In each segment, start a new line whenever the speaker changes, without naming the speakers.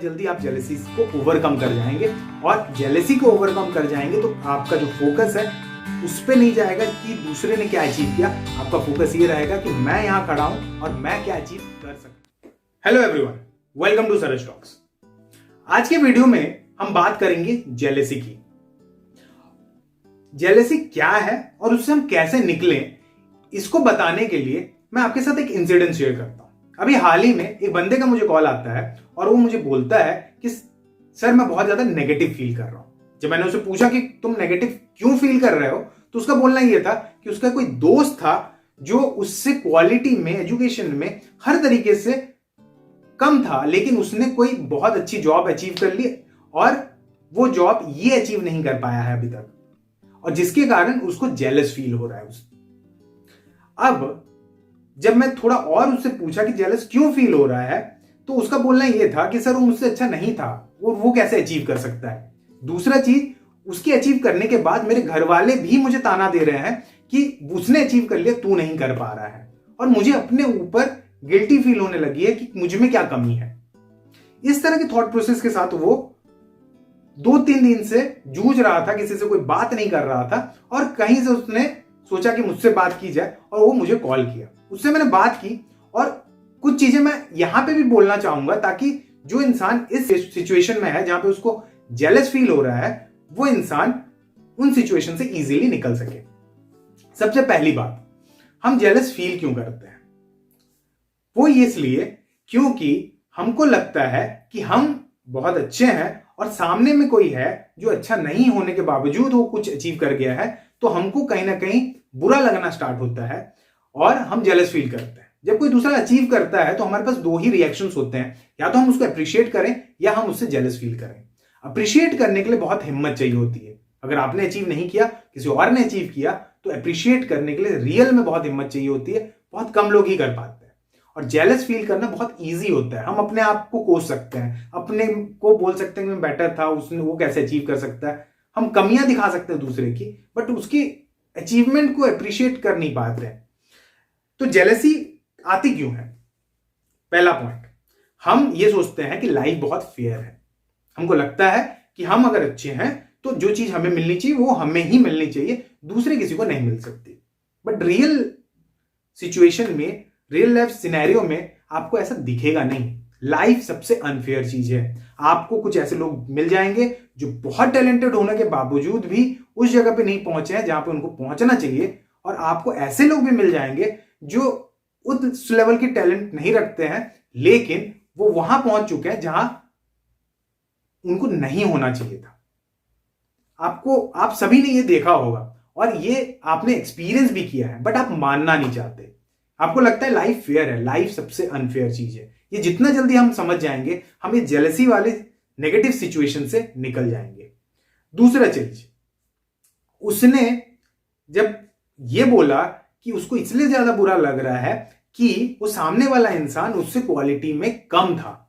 जल्दी आप जेलेसी को ओवरकम कर जाएंगे। और जेलेसी को ओवरकम कर जाएंगे तो आपका जो फोकस है उस पर नहीं जाएगा कि दूसरे ने क्या अचीव किया, आपका फोकस ये रहेगा कि मैं यहां खड़ा हूं और मैं क्या अचीव कर सकता हूं। Hello everyone, welcome to Saras talks. आज के वीडियो में हम बात करेंगे जेलेसी की। जेलेसी क्या है और उससे हम कैसे निकलें, इसको बताने के लिए मैं आपके साथ एक इंसिडेंट शेयर करता हूं। अभी हाल ही में एक बंदे का मुझे कॉल आता है और वो मुझे बोलता है कि सर मैं बहुत ज्यादा नेगेटिव फील कर रहा हूं। जब मैंने उसे पूछा कि तुम नेगेटिव क्यों फील कर रहे हो, तो उसका बोलना यह था कि उसका कोई दोस्त था जो उससे क्वालिटी में, एजुकेशन में हर तरीके से कम था, लेकिन उसने कोई बहुत अच्छी जॉब अचीव कर ली और वो जॉब ये अचीव नहीं कर पाया है अभी तक, और जिसके कारण उसको जेलस फील हो रहा है। अब जब मैं थोड़ा और उससे पूछा कि जेलस क्यों फील हो रहा है, तो उसका बोलना यह था कि सर वो मुझसे अच्छा नहीं था, वो कैसे अचीव कर सकता है। दूसरा चीज, उसके अचीव करने के बाद मेरे घर वाले भी मुझे ताना दे रहे हैं कि उसने अचीव कर लिया, तू नहीं कर पा रहा है, और मुझे अपने ऊपर गिल्टी फील होने लगी है कि मुझ में क्या कमी है। इस तरह के थॉट प्रोसेस के साथ वो 2-3 दिन से जूझ रहा था, किसी से कोई बात नहीं कर रहा था, और कहीं से उसने सोचा कि मुझसे बात की जाए और वो मुझे कॉल किया। उससे मैंने बात की और कुछ चीजें मैं यहां पे भी बोलना चाहूंगा ताकि जो इंसान इस सिचुएशन में है जहां पे उसको जेलस फील हो रहा है, वो इंसान उन सिचुएशन से इजीली निकल सके। सबसे पहली बात, हम जेलस फील क्यों करते हैं? वो इसलिए क्योंकि हमको लगता है कि हम बहुत अच्छे हैं और सामने में कोई है जो अच्छा नहीं होने के बावजूद वो कुछ अचीव कर गया है, तो हमको कहीं ना कहीं बुरा लगना स्टार्ट होता है और हम जेलस फील करते हैं। जब कोई दूसरा अचीव करता है तो हमारे पास दो ही रिएक्शंस होते हैं, या तो हम उसको अप्रिशिएट करें या हम उससे जेलस फील करें। अप्रिशिएट करने के लिए बहुत हिम्मत चाहिए होती है। अगर आपने अचीव नहीं किया, किसी और ने अचीव किया, तो अप्रिशिएट करने के लिए रियल में बहुत हिम्मत चाहिए होती है। बहुत कम लोग ही कर पाते हैं। और जेलस फील करना बहुत ईजी होता है। हम अपने आप को कोस सकते हैं, अपने को बोल सकते हैं कि मैं बेटर था, उसने वो कैसे अचीव कर सकता है। हम कमियां दिखा सकते हैं दूसरे की, बट उसकी अचीवमेंट को अप्रिशिएट कर नहीं पाते हैं। तो जेलसी आती क्यों है? पहला पॉइंट, हम ये सोचते हैं कि लाइफ बहुत फेयर है। हमको लगता है कि हम अगर अच्छे हैं तो जो चीज हमें मिलनी चाहिए वो हमें ही मिलनी चाहिए, दूसरे किसी को नहीं मिल सकती। बट रियल सिचुएशन में, रियल लाइफ सिनेरियो में आपको ऐसा दिखेगा नहीं। लाइफ सबसे अनफेयर चीज है। आपको कुछ ऐसे लोग मिल जाएंगे जो बहुत टैलेंटेड होने के बावजूद भी उस जगह पे नहीं पहुंचे हैं जहां पे उनको पहुंचना चाहिए, और आपको ऐसे लोग भी मिल जाएंगे जो उस लेवल की टैलेंट नहीं रखते हैं, लेकिन वो वहां पहुंच चुके हैं जहां उनको नहीं होना चाहिए था। आप सभी ने ये देखा होगा और ये आपने एक्सपीरियंस भी किया है, बट आप मानना नहीं चाहते। आपको लगता है लाइफ फेयर है, लाइफ सबसे अनफेयर चीज है। ये जितना जल्दी हम समझ जाएंगे, हम ये जेलसी वाले नेगेटिव सिचुएशन से निकल जाएंगे। दूसरा चीज, उसने जब ये बोला कि उसको इसलिए ज्यादा बुरा लग रहा है कि वो सामने वाला इंसान उससे क्वालिटी में कम था।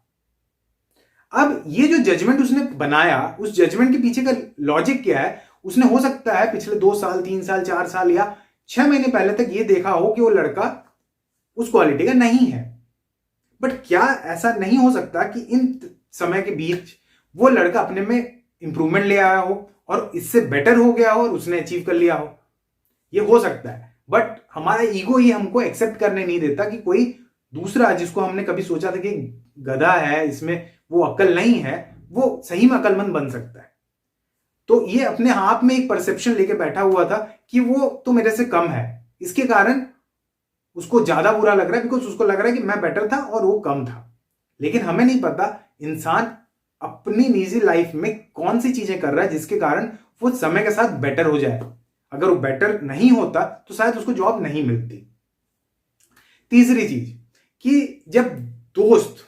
अब ये जो जजमेंट उसने बनाया, उस जजमेंट के पीछे का लॉजिक क्या है? उसने हो सकता है पिछले 2 साल, 3 साल, 4 साल या 6 महीने पहले तक ये देखा हो कि वो लड़का उस क्वालिटी का नहीं है। बट क्या ऐसा नहीं हो सकता कि इन समय के बीच वो लड़का अपने में इंप्रूवमेंट ले आया हो और इससे बेटर हो गया हो और उसने अचीव कर लिया हो? ये हो सकता है, बट हमारा ईगो ही हमको एक्सेप्ट करने नहीं देता कि कोई दूसरा जिसको हमने कभी सोचा था कि गधा है, इसमें वो अक्ल नहीं है, वो सही में अक्लमंद बन सकता है। तो ये अपने आप में एक परसेप्शन लेके बैठा हुआ था कि वो तो मेरे से कम है, इसके कारण उसको ज्यादा बुरा लग रहा है, बिकॉज उसको लग रहा है कि मैं बेटर था और वो कम था। लेकिन हमें नहीं पता इंसान अपनी निजी लाइफ में कौन सी चीजें कर रहा है जिसके कारण वो समय के साथ बेटर हो जाए। अगर वो बेटर नहीं होता तो शायद उसको जॉब नहीं मिलती। तीसरी चीज, कि जब दोस्त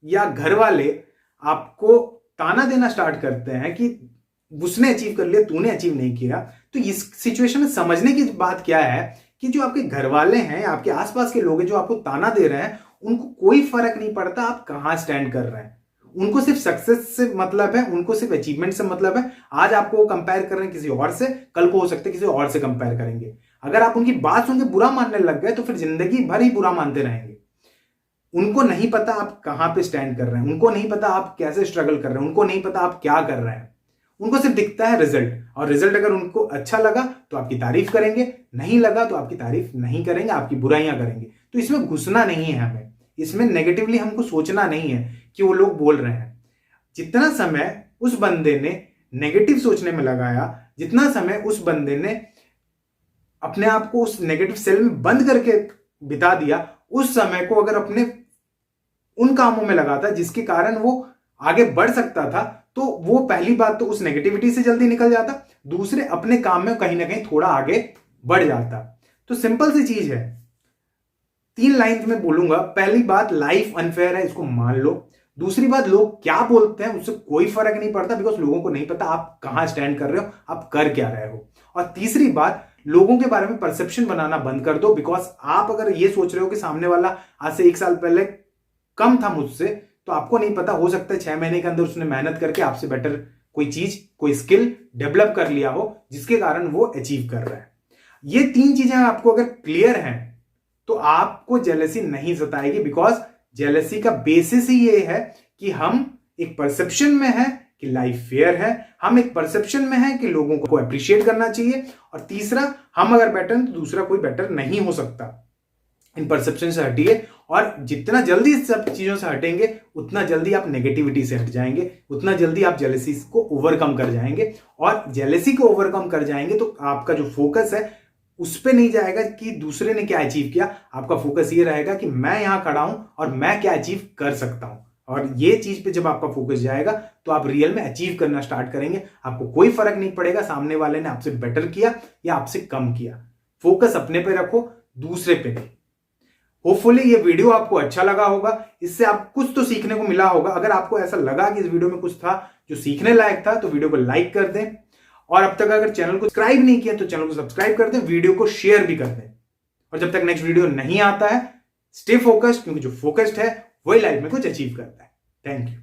या घर वाले आपको ताना देना स्टार्ट करते हैं कि उसने अचीव कर लिया, तूने अचीव नहीं किया, तो इस सिचुएशन में समझने की बात क्या है कि जो आपके घर वाले हैं, आपके आसपास के लोग हैं जो आपको ताना दे रहे हैं, उनको कोई फर्क नहीं पड़ता आप कहां स्टैंड कर रहे हैं। उनको सिर्फ सक्सेस से मतलब है, उनको सिर्फ अचीवमेंट से मतलब है। आज आपको वो कंपेयर कर रहे हैं किसी और से, कल को हो सकता है किसी और से कंपेयर करेंगे। अगर आप उनकी बात सुन के बुरा मानने लग गए तो फिर जिंदगी भर ही बुरा मानते रहेंगे। उनको नहीं पता आप कहां पे स्टैंड कर रहे हैं, उनको नहीं पता आप कैसे स्ट्रगल कर रहे हैं, उनको नहीं पता आप क्या कर रहे हैं। उनको सिर्फ दिखता है रिजल्ट, और रिजल्ट अगर उनको अच्छा लगा तो आपकी तारीफ करेंगे, नहीं लगा तो आपकी तारीफ नहीं करेंगे, आपकी बुराइयां करेंगे। तो इसमें घुसना नहीं है हमें, इसमें नेगेटिवली हमको सोचना नहीं है कि वो लोग बोल रहे हैं। जितना समय उस बंदे ने नेगेटिव सोचने में लगाया, जितना समय उस बंदे ने अपने आप को उस नेगेटिव सेल में बंद करके बिता दिया, उस समय को अगर अपने उन कामों में लगाता जिसके कारण वो आगे बढ़ सकता था, तो वो पहली बात तो उस नेगेटिविटी से जल्दी निकल जाता, दूसरे अपने काम में कहीं ना कहीं थोड़ा आगे बढ़ जाता। तो सिंपल सी चीज है, 3 लाइन में बोलूंगा। पहली बात, लाइफ अनफेयर है, इसको मान लो। दूसरी बात, लोग क्या बोलते हैं उससे कोई फर्क नहीं पड़ता, बिकॉज लोगों को नहीं पता आप कहां स्टैंड कर रहे हो, आप कर क्या रहे हो। और तीसरी बात, लोगों के बारे में परसेप्शन बनाना बंद कर दो, बिकॉज आप अगर ये सोच रहे हो कि सामने वाला आज से 1 साल पहले कम था मुझसे, तो आपको नहीं पता, हो सकता है 6 महीने के अंदर उसने मेहनत करके आपसे बेटर कोई चीज, कोई स्किल डेवलप कर लिया हो, जिसके कारण वो अचीव कर रहा है। ये 3 चीजें आपको अगर क्लियर हैं तो आपको जेलसी नहीं सताएगी, बिकॉज जेलसी का बेसिस ही ये है कि हम एक परसेप्शन में है कि लाइफ फेयर है, हम एक परसेप्शन में है कि लोगों को अप्रिशिएट करना चाहिए, और तीसरा, हम अगर बेटर हैं तो दूसरा कोई बेटर नहीं हो सकता। इन परसेप्शन से हटिए, और जितना जल्दी इस सब चीजों से हटेंगे उतना जल्दी आप नेगेटिविटी से हट जाएंगे, उतना जल्दी आप जेलसी को ओवरकम कर जाएंगे। और जेलसी को ओवरकम कर जाएंगे तो आपका जो फोकस है उस पर नहीं जाएगा कि दूसरे ने क्या अचीव किया, आपका फोकस ये रहेगा कि मैं यहां खड़ा हूं और मैं क्या अचीव कर सकता हूं। और ये चीज पे जब आपका फोकस जाएगा तो आप रियल में अचीव करना स्टार्ट करेंगे। आपको कोई फर्क नहीं पड़ेगा सामने वाले ने आपसे बेटर किया या आपसे कम किया। फोकस अपने पे रखो, दूसरे पे नहीं। होपफुली ये वीडियो आपको अच्छा लगा होगा, इससे आप कुछ तो सीखने को मिला होगा। अगर आपको ऐसा लगा कि इस वीडियो में कुछ था जो सीखने लायक था, तो वीडियो को लाइक कर दें, और अब तक अगर चैनल को सब्सक्राइब नहीं किया तो चैनल को सब्सक्राइब कर दें, वीडियो को शेयर भी कर दें। और जब तक नेक्स्ट वीडियो नहीं आता है, स्टे फोकस्ड, क्योंकि जो फोकस्ड है वही लाइफ में कुछ अचीव करता है। Thank you.